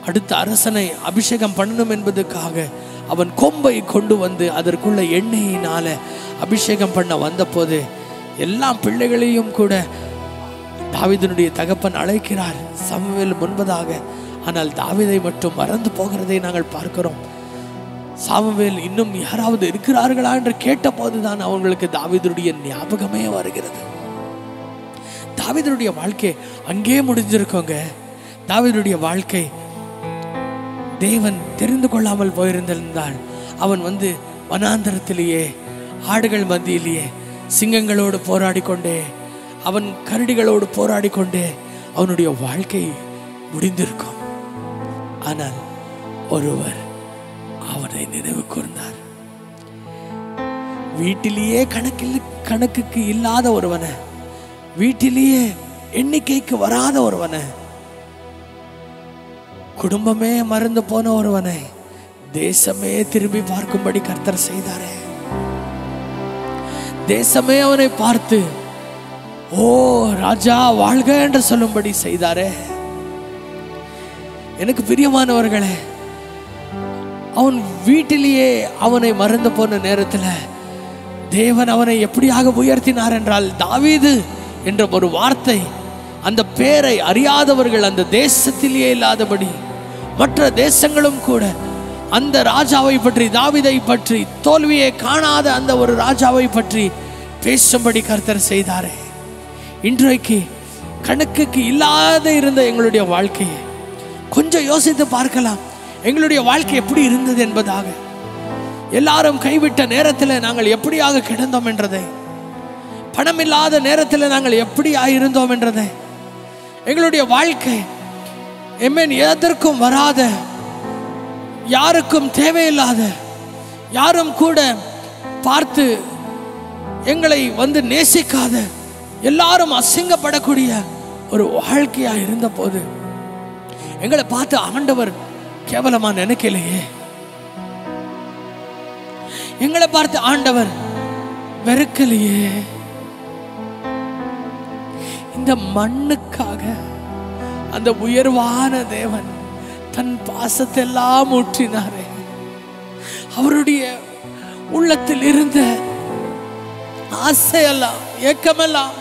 அடுத்த அரசனை அபிஷேகம் பண்ணணும் என்பதற்காக அவன் கொம்பை கொண்டு வந்து அதற்குள்ள எண்ணெயினால அபிஷேகம் பண்ண வந்தபோது எல்லா பிள்ளைகளையும் கூட தாவீதினுடைய தகப்பன் அழைக்கிறார் சாமுவேல் முன்பதாக. ஆனால் தாவீதை மட்டும் மறந்து போகிறதை நாங்கள் பார்க்கிறோம். சாமுவேல் இன்னும் யாராவது இருக்கிறார்களா என்று கேட்ட போதுதான் அவங்களுக்கு தாவீதுடைய ஞாபகமே வருகிறது. தாவீதுடைய வாழ்க்கை அங்கே முடிஞ்சிருக்கோங்க. தாவீதுடைய வாழ்க்கை தேவன் தெரிந்து கொள்ளாமல் போயிருந்திருந்தால் அவன் வந்து வனாந்தரத்திலேயே ஆடுகள் மத்தியிலேயே சிங்கங்களோடு போராடி கொண்டே, அவன் கரடிகளோடு போராடி கொண்டே அவனுடைய வாழ்க்கை முடிந்திருக்கும். ஆனால் ஒருவர் அவனை நினைவு கூர்ந்தார். வீட்டிலேயே கணக்குக்கு இல்லாத ஒருவனை, வீட்டிலேயே எண்ணிக்கைக்கு வராத ஒருவனை, குடும்பமே மறந்து போன ஒருவனை தேசமே திரும்பி பார்க்கும்படி கர்த்தர் செய்தாரே. தேசமே அவனை பார்த்து ஓ ராஜா வாழ்க என்று சொல்லும்படி செய்தாரே. எனக்கு பிரியமானவர்களே, அவன் வீட்டிலேயே அவனை மறந்து போன நேரத்தில் தேவன் அவனை எப்படியாக உயர்த்தினார் என்றால், தாவீது என்ற ஒரு வார்த்தை, அந்த பேரை அறியாதவர்கள் அந்த தேசத்திலேயே இல்லாதபடி மற்ற தேசங்களும் கூட அந்த ராஜாவை பற்றி, தாவீதை பற்றி, தோல்வியை காணாத அந்த ஒரு ராஜாவை பற்றி பேசும்படி கர்த்தர் செய்தாரே. இன்றைக்கு கணக்குக்கு இல்லாத இருந்த எங்களுடைய வாழ்க்கையை கொஞ்சம் யோசித்து பார்க்கலாம். எங்களுடைய வாழ்க்கை எப்படி இருந்தது என்பதாக, எல்லாரும் கைவிட்ட நேரத்தில் நாங்கள் எப்படியாக கிடந்தோம் என்றதை, பணம் இல்லாத நேரத்தில் நாங்கள் எப்படி இருந்தோம் என்றதை, எங்களுடைய வாழ்க்கை எதற்கும் வராத, யாருக்கும் தேவையில்லாத, யாரும் கூட பார்த்து எங்களை வந்து நேசிக்காத, எல்லாரும் அசிங்கப்படக்கூடிய ஒரு வாழ்க்கையா இருந்த போது எங்களை பார்த்து ஆண்டவர் கேவலமா நினைக்கலையே. எங்களை பார்த்து ஆண்டவர் வெறுக்கலையே. இந்த மண்ணுக்காக அந்த உயர்வான தேவன் தன் பாசத்தெல்லாம் ஊற்றினாரே. அவருடைய உள்ளத்தில் இருந்த ஆசையெல்லாம், ஏக்கமெல்லாம்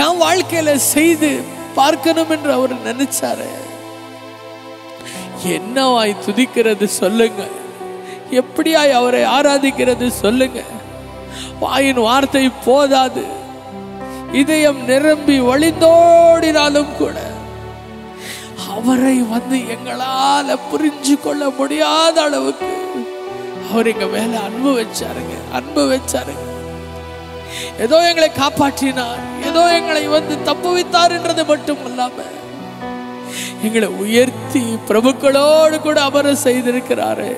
என் வாழ்க்கையில செய்து பார்க்கணும் என்று அவர் நினைச்சாரு. என்னவாய் துதிக்கிறது சொல்லுங்க, எப்படியாய் அவரை ஆராதிக்கிறது சொல்லுங்க. வாயின் வார்த்தை போதாது, இதயம் நிரம்பி வழிந்தோடினாலும் கூட அவரை வந்து எங்களால புரிஞ்சு கொள்ள முடியாத அளவுக்கு அவர் எங்க மேல அன்பு வச்சாருங்க, அன்பு வச்சாருங்க. ஏதோ எங்களை காப்பாற்றினார், ஏதோ எங்களை வந்து தப்புவித்தார் என்றது மட்டும் இல்லாம எங்களை உயர்த்தி பிரபுக்களோடு கூட அமர செய்திருக்கிறாரு.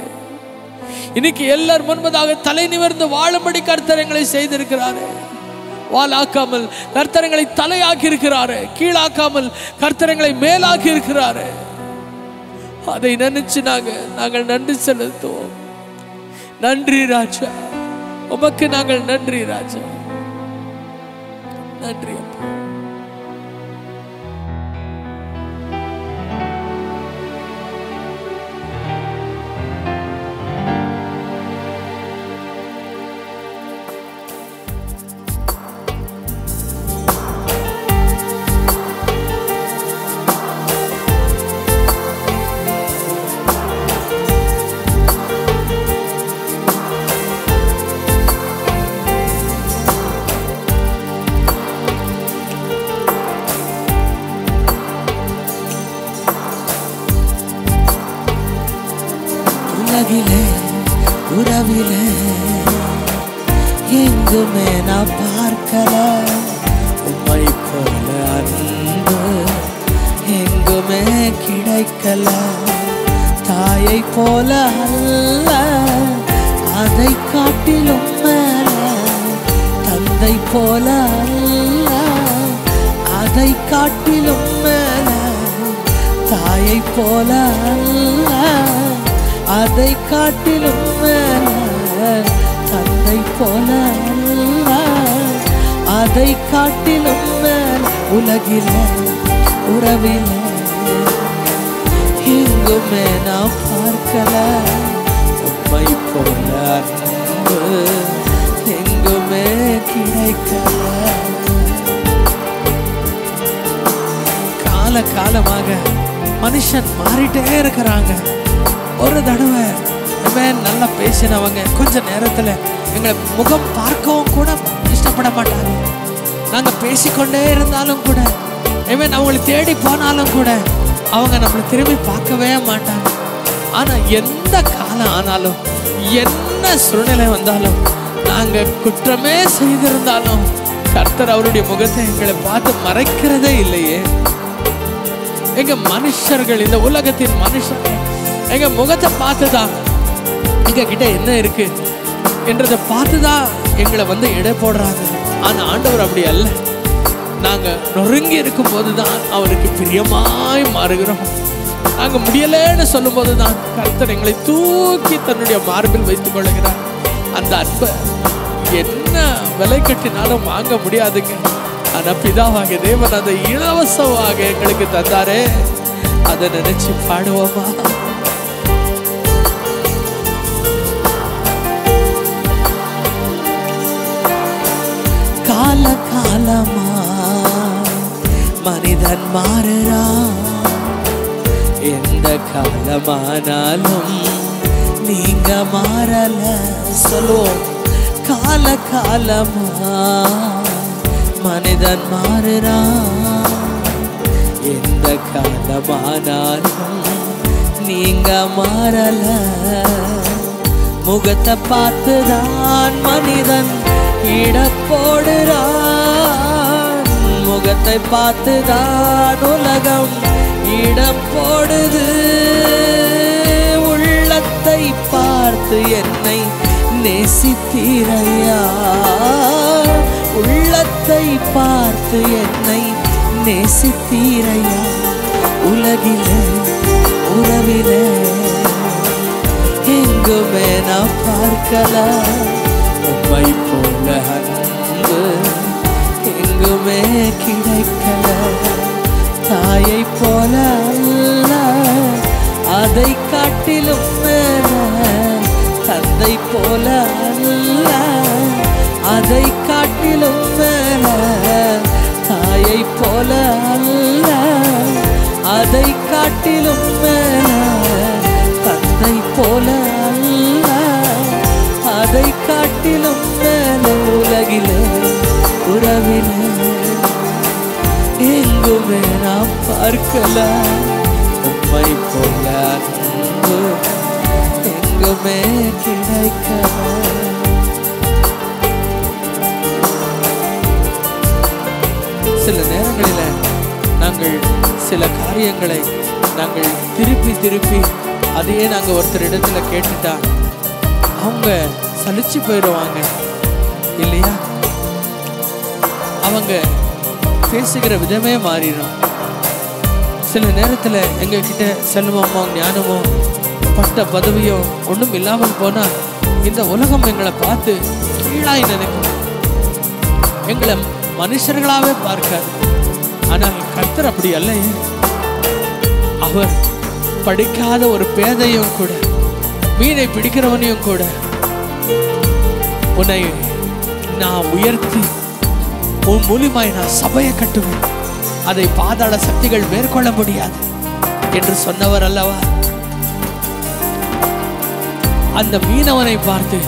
இன்னைக்கு எல்லார் முன்பதாக தலை நிமிர்ந்து வாழும்படி கர்த்தர் எங்களை செய்திருக்கிறாரு. வாளாக்காமல் கர்த்தரங்களை தலையாக்கி இருக்கிறாரு, கீழாக்காமல் கர்த்தரங்களை மேலாக்கி இருக்கிறாரு. அதை நினைச்சு நாங்கள் நன்றி செலுத்துவோம். நன்றி ராஜா, உமக்கு நாங்கள் நன்றி ராஜா, நன்றி அப்பா. உறவிலே எங்குமே நான் பார்க்கல உம்மை போல அன்பு, எங்குமே கிடைக்கல. தாயை போல அல்ல, அதை காட்டிலும் மேல. தந்தை போல அல்ல, அதை காட்டிலும் மேல. தாயை போல அல்ல, அதை காட்டிலும் மேல. தந்தை போல அல்ல, அதை காட்டிலும் மேல. உலகில உறவில எங்குமே நான் பார்க்கல உம்மை போல அன்பு, எங்குமே கிடைக்கல. கால காலமாக மனுஷன் மாறிட்டே இருக்கிறாங்க. ஒரு தடவை நல்லா பேசினவங்க கொஞ்ச நேரத்தில் எங்களை முகம் பார்க்கவும் கூட இஷ்டப்பட மாட்டாங்க. நாங்கள் பேசிக்கொண்டே இருந்தாலும் கூட, அவங்களை தேடி போனாலும் கூட அவங்க நம்மளை திரும்பி பார்க்கவே மாட்டாங்க. ஆனால் எந்த காலம் ஆனாலும், என்ன சூழ்நிலை வந்தாலும், நாங்கள் குற்றமே செய்திருந்தாலும் கர்த்தர் அவருடைய முகத்தை எங்களை பார்த்து மறைக்கிறதே இல்லையே. எங்க மனுஷர்கள், இந்த உலகத்தின் மனுஷர்கள் எங்க முகத்தை பார்த்துதான் எங்க கிட்ட என்ன இருக்கு என்றதை பார்த்துதான் எங்களை வந்து எடை போடுறாங்க. ஆனா ஆண்டவர் அப்படி அல்ல. நாங்க நொறுங்கி இருக்கும் போதுதான் அவருக்கு பிரியமாய் மாறுகிறோம். நாங்க முடியலன்னு சொல்லும் போதுதான் கர்த்தர் எங்களை தூக்கி தன்னுடைய மார்பில் வைத்துக் கொள்கிறார். அந்த அன்பை என்ன விலை கட்டினாலும் வாங்க முடியாதுங்க. ஆனா பிதாவாகிய தேவன் அதை இலவசமாக எங்களுக்கு தந்தாரே, அதை நினைச்சு பாடுவோமா? கால காலமா மனிதன் மாறுறான், எந்த காலமானாலும் நீங்க மாறல. சொல்லுவோம். கால காலமா மனிதன் மாறுறான், எந்த காலமானாலும் நீங்க மாறல. முகத்தை பார்த்துதான் மனிதன் இட போடுறான், முகத்தை பார்த்துதான் உலகம் இடம் போடுது. உள்ளத்தை பார்த்து என்னை நேசித்தீரையா, உள்ளத்தை பார்த்து என்னை நேசித்தீரையா. உலகிலே உறவிலே எங்குமே நான் பார்க்கல, உம்மை போல அன்பு எங்குமே கிடைக்கல. தாயை போல அல்ல, அதை காட்டிலும் மேல. தந்தை போல அல்ல, அதை காட்டிலும் மேல. தாயை போல அல்ல, அதை காட்டிலும் மேல. தந்தை போல அல்ல, அதை காட்டிலும் மேல. உலகிலே உறவிலே எங்குமே நான் பார்க்கல, உம்மை போல அன்பு எங்குமே கிடைக்கல. சில நேரங்களில் நாங்கள் சில காரியங்களை நாங்கள் திருப்பி திருப்பி அதையே நாங்கள் ஒருத்தர் இடத்துல கேட்டுட்டா அவங்க சலிச்சு போயிடுவாங்க இல்லையா? அவங்க பேசுகிற விதமே மாறிடும். சில நேரத்தில் எங்ககிட்ட செல்வமோ ஞானமோ பட்ட பதவியோ ஒன்றும் இல்லாமல் போனால் இந்த உலகம் எங்களை பார்த்து கீழாய் நினைக்கும், எங்களை மனுஷர்களாகவே பார்க்காது. ஆனால் கர்த்தர் அப்படி அல்ல. அவர் படிக்காத ஒரு பேதையும் கூட, மீனை பிடிக்கிறவனையும் கூட உன்னை நான் உயர்த்தி உன் மூலியமாய் நான் சபையை கட்டுவேன், அதை பாதாள சக்திகள் மேற்கொள்ள முடியாது என்று சொன்னவர் அல்லவா? அந்த மீனவனை பார்த்து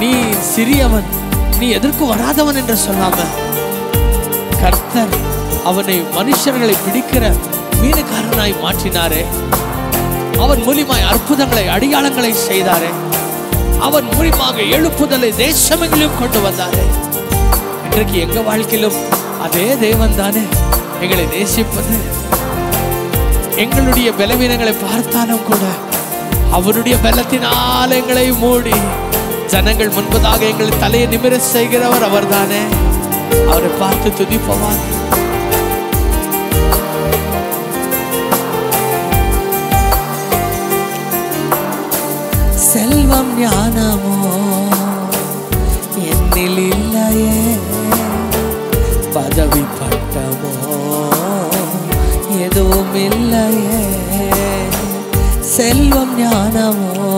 நீ சிறியவன், நீ எதற்கு வராதவன் என்று சொல்லாம கர்த்தர் அவனை மனுஷர்களை பிடிக்கிற மீனுக்காரனாய் மாற்றினாரே. அவன் மூலியமாய் அற்புதங்களை அடையாளங்களை செய்தாரே. அவன் மூலியமாக எழுப்புதலை தேசமெங்கிலும் கொண்டு வந்தாரே. இன்றைக்கு எங்க வாழ்க்கையிலும் அதே தேவன் தானே எங்களை நேசிப்பது. எங்களுடைய பலவீனங்களை பார்த்தாலும் கூட அவருடைய பலத்தினால் எங்களை மூடி ஜனங்கள் முன்பதாக எங்கள் தலையை நிமிர செய்கிறவர் அவர் தானே. அவரை பார்த்து துதிப்போவாங்க. செல்வம் ஞானமோ என்னில் இல்லையே, பதவி பட்டமோ எதுவும் இல்லையே. செல்வம் ஞானமோ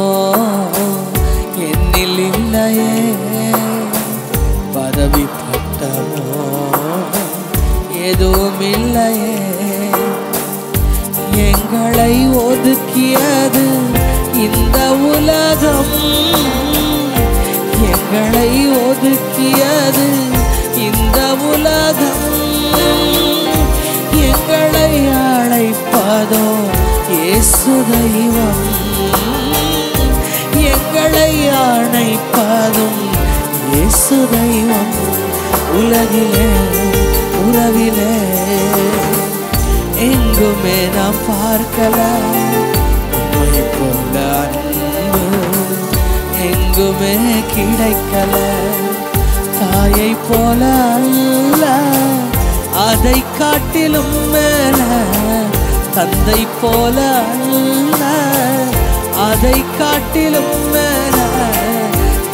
என்னில் இல்லையே, பதவி பட்டமோ எதுவும் இல்லையே. எங்களை ஒதுக்கியது இந்த உலகம், எங்களை ஒதுக்கியது இந்த உலகம். எங்களை அழைப்பதோ இயேசு தெய்வம், எங்களை அழைப்பதும் இயேசு தெய்வம். உலகிலே உறவிலே எங்குமே நாம் பார்க்கலாம், உம்மை போல அன்பு எங்குமே கிடைக்கல. தாயை போல அல்ல, அதை காட்டிலும் மேல. தந்தை போல அல்ல, அதை காட்டிலும் மேல.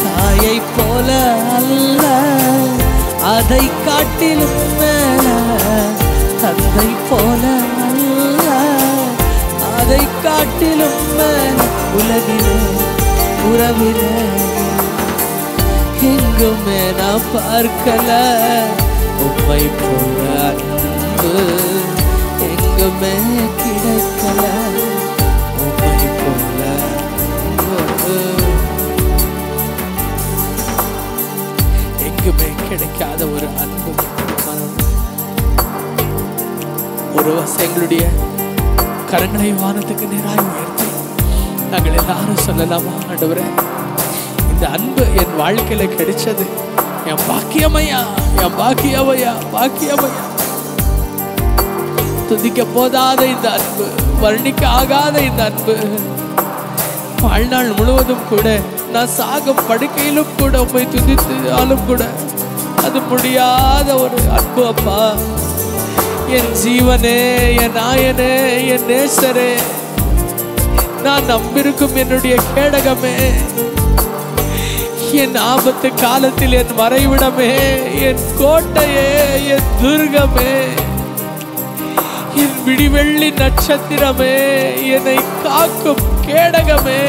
தாயை போல அல்ல, அதை காட்டிலும் மேல தந்தை போல அல்ல, அதை காட்டிலும் மேல உலகிலே உறவிலே எங்குமே நான் பார்க்கல உம்மை போல அன்பு, எங்குமே கிடைக்கல உம்மை போல அன்பு. எங்குமே கிடைக்காத ஒரு அன்பு. ஒரு எங்களுடைய கரங்களை வானத்துக்கு நேராக உயர்த்தி நாங்கள் எல்லாரும் சொல்லலாமா, ஆண்டவரே இந்த அன்பு என் வாழ்க்கையில கிடைச்சது என் பாக்கியமையா, என் பாக்கியமையா, பாக்கியமையா. துதிக்க போதாத இந்த அன்பு, வர்ணிக்க ஆகாத இந்த அன்பு, வாழ்நாள் முழுவதும் கூட நான் சாகும் படுக்கையிலும் கூட உம்மை துதித்தாலும் கூட அது முடியாத ஒரு அன்பு அப்பா. என் ஜீவனே, என் நாயனே, என் நேசரே, நான் நம்பிருக்கும் என்னுடைய கேடகமே, என் ஆபத்து காலத்தில் என் மறைவிடமே, என் கோட்டையே, என் துர்கமே, என் விடிவெள்ளி நட்சத்திரமே, என்னை காக்கும் கேடகமே,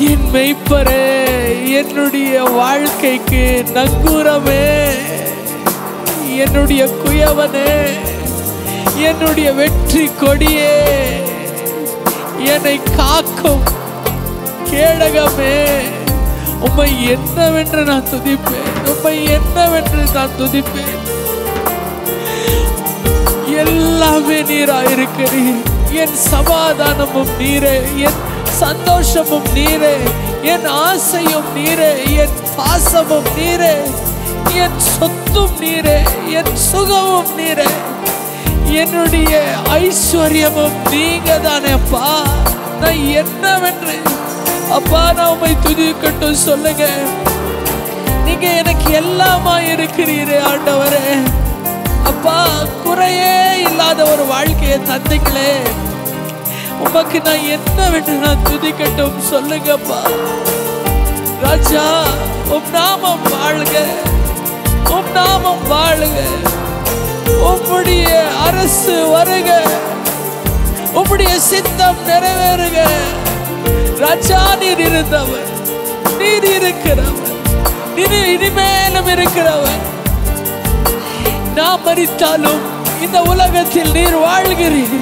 என் மெய்ப்பரே, என்னுடைய வாழ்க்கைக்கு நங்கூரமே, என்னுடைய குயவனே, என்னுடைய வெற்றி கொடியே, என்னை காக்கும் கேடகமே, உம்மை என்னவென்று நான் துதிப்பேன், உம்மை என்னவென்று நான் துதிப்பேன். எல்லாமே நீராயிருக்கிறீர், என் சமாதானமும் நீரே, என் சந்தோஷமும் நீரே, என் ஆசையும் நீரே, என் பாசமும் நீரே, என் சொத்தும் நீரே, என் சுகமும் நீரே, என்னுடைய ஐஸ்வர்யமும் நீங்க தானேப்பா. நான் என்னவென்று அப்பா நான் உம்மை துதிக்கட்டும் சொல்லுங்க. நீங்க எனக்கு எல்லாமா இருக்கிறீரே ஆண்டவரே. அப்பா குறையே இல்லாத ஒரு வாழ்க்கையை தந்தீங்களே, உமக்கு நான் என்னவென்று நான் துதிக்கட்டும் சொல்லுங்கப்பா. ராஜா உம் நாமம் வாழ்க, உம் நாமம் வாழுக, உம்முடைய அரசு வருக, உம்முடைய சித்தம் நிறைவேறுக. ராஜா நீர் இருந்தவர், நீர் இருக்கிறவர், நீர் இனிமேலும் இருக்கிறவர். நாம் மரித்தாலும் இந்த உலகத்தில் நீர் வாழ்கிறீர்.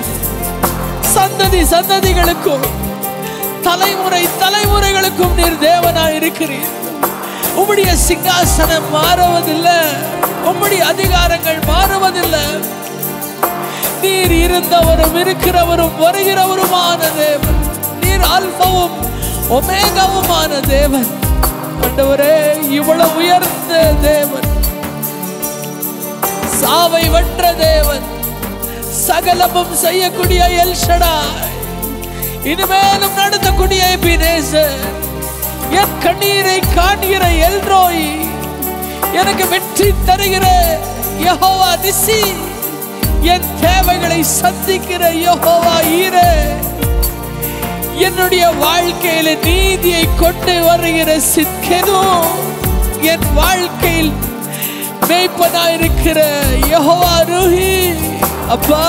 சந்ததி சந்ததிகளுக்கும் தலைமுறை தலைமுறைகளுக்கும் நீர் தேவனாய் இருக்கிறீர். உம்முடைய சிங்காசனம் மாறுவதில்லை, உம்முடைய அதிகாரங்கள் மாறுவதில்லை. நீர் இருந்தவரும் இருக்கிறவரும் வருகிறவருமான தேவன். நீர் ஆல்பாவும் ஒமேகாவுமான தேவன். ஆண்டவரே இவ்வளவு உயர்ந்த தேவன், சாவை வென்ற தேவன், சகலமும் செய்யக்கூடிய எல் ஷடாய், இனிமேலும் நடத்தக்கூடிய எபினேசர், என் கண்ணீரை காண்கிற எல்ரோய், எனக்கு வெற்றி தருகிற யெகோவா நிசி, என் தேவைகளை சந்திக்கிற யெகோவா ஈரே, என்னுடைய வாழ்க்கையில நீதியை கொண்டு வருகிற சித்கெனு, என் வாழ்க்கையில் மேய்ப்பனாயிருக்கிற யெகோவா ரூஹி. அப்பா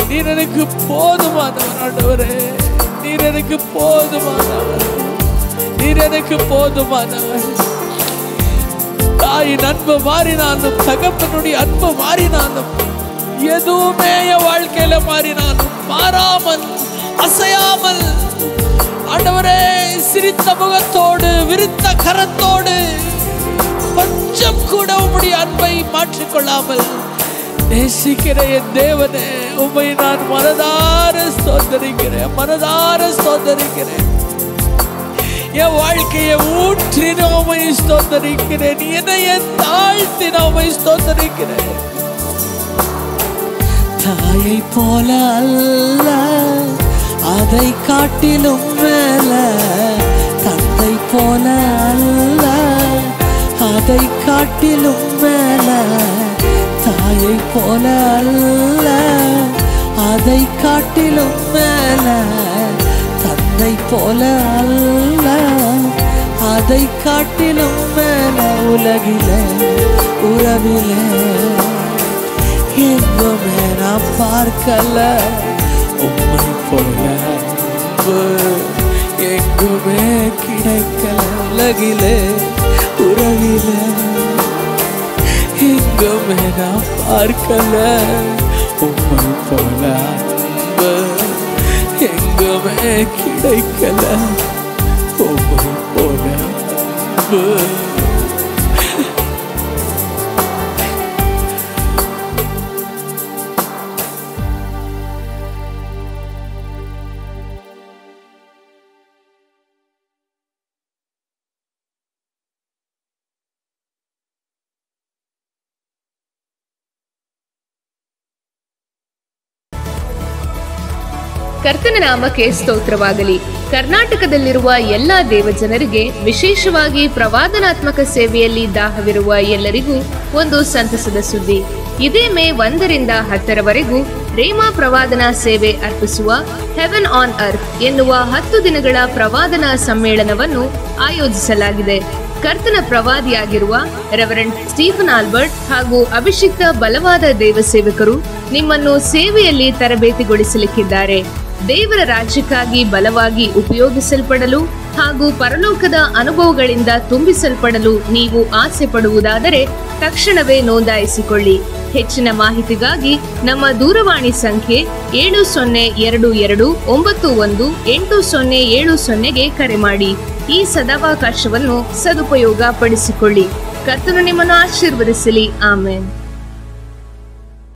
நீர் எனக்கு போதுமானவர் ஆண்டவரே, நீர் எனக்கு போதுமானவர், நீர் எனக்கு போதுமானவர். தாயின் அன்பு மாறினாலும், தகப்பனுடைய அன்பு மாறினாலும், எதுவுமே என் வாழ்க்கையில மாறினாலும் மாறாமல் அசையாமல் ஆண்டவரே சிரித்த முகத்தோடு விரித்த கரத்தோடு கொஞ்சம் கூட உம்முடைய அன்பை மாற்றிக்கொள்ளாமல் நேசிக்கிற என் தேவனே, உம்மை நான் மனதார ஸ்தோத்தரிக்கிறேன், மனதார ஸ்தோத்தரிக்கிறேன். என் வாழ்க்கையை ஊற்றி நான் உம்மை ஸ்தோத்தரிக்கிறேன், என்னை தாழ்த்தி நான் உம்மை ஸ்தோத்தரிக்கிறேன். தாயை போல அல்ல, அதை காட்டிலும் மேல, தந்தை போல அல்ல, அதை காட்டிலும் மேல, தாயை போல அல்ல, அதை காட்டிலும் மேல, தந்தை போல அல்ல, அதை காட்டிலும் மேல உலகிலே உறவிலே எங்குமே நான் பார்க்கல உம்மை போல அன்பு எங்குமே கிடைக்கல. உலகிலே உறவிலே எங்குமே நான் பார்க்கல உம்மை போல அன்பு எங்குமே கிடைக்கல உம்மை போல அன்பு. ಕರ್ತನ ನಾಮಕ್ಕೆ ಸ್ತೋತ್ರವಾಗಲಿ. ಕರ್ನಾಟಕದಲ್ಲಿರುವ ಎಲ್ಲ ದೇವಜನರಿಗೆ, ವಿಶೇಷವಾಗಿ ಪ್ರವಾದನಾತ್ಮಕ ಸೇವೆಯಲ್ಲಿ ದಾಹವಿರುವ ಎಲ್ಲರಿಗೂ ಒಂದು ಸಂತಸದ ಸುದ್ದಿ. ಇದೇ ಮೇ 1 ರಿಂದ 10 ರೇಮಾ ಪ್ರವಾದನಾ ಸೇವೆ ಅರ್ಪಿಸುವ ಹೆವೆನ್ ಆನ್ ಅರ್ತ್ ಎನ್ನುವ 10 ದಿನಗಳ ಪ್ರವಾದನಾ ಸಮ್ಮೇಳನವನ್ನು ಆಯೋಜಿಸಲಾಗಿದೆ. ಕರ್ತನ ಪ್ರವಾದಿಯಾಗಿರುವ ರೆವರೆಂಡ್ ಸ್ಟೀಫನ್ ಆಲ್ಬರ್ಟ್ ಹಾಗೂ ಅಭಿಷಿಕ್ತ ಬಲವಾದ ದೇವಸೇವಕರು ನಿಮ್ಮನ್ನು ಸೇವೆಯಲ್ಲಿ ತರಬೇತಿಗೊಳಿಸಲಿಕ್ಕಿದ್ದಾರೆ. ದೇವರ ರಾಜ್ಯಕ್ಕಾಗಿ ಬಲವಾಗಿ ಉಪಯೋಗಿಸಲ್ಪಡಲು ಹಾಗೂ ಪರಲೋಕದ ಅನುಭವಗಳಿಂದ ತುಂಬಿಸಲ್ಪಡಲು ನೀವು ಆಸೆ ಪಡುವುದಾದರೆ ತಕ್ಷಣವೇ ನೋಂದಾಯಿಸಿಕೊಳ್ಳಿ. ಹೆಚ್ಚಿನ ಮಾಹಿತಿಗಾಗಿ ನಮ್ಮ ದೂರವಾಣಿ ಸಂಖ್ಯೆ 7022918070ಗೆ ಕರೆ ಮಾಡಿ. ಈ ಸದಾವಕಾಶವನ್ನು ಸದುಪಯೋಗ ಪಡಿಸಿಕೊಳ್ಳಿ. ಕರ್ತನು ನಿಮ್ಮನ್ನು ಆಶೀರ್ವದಿಸಲಿ. ಆಮೆನ್.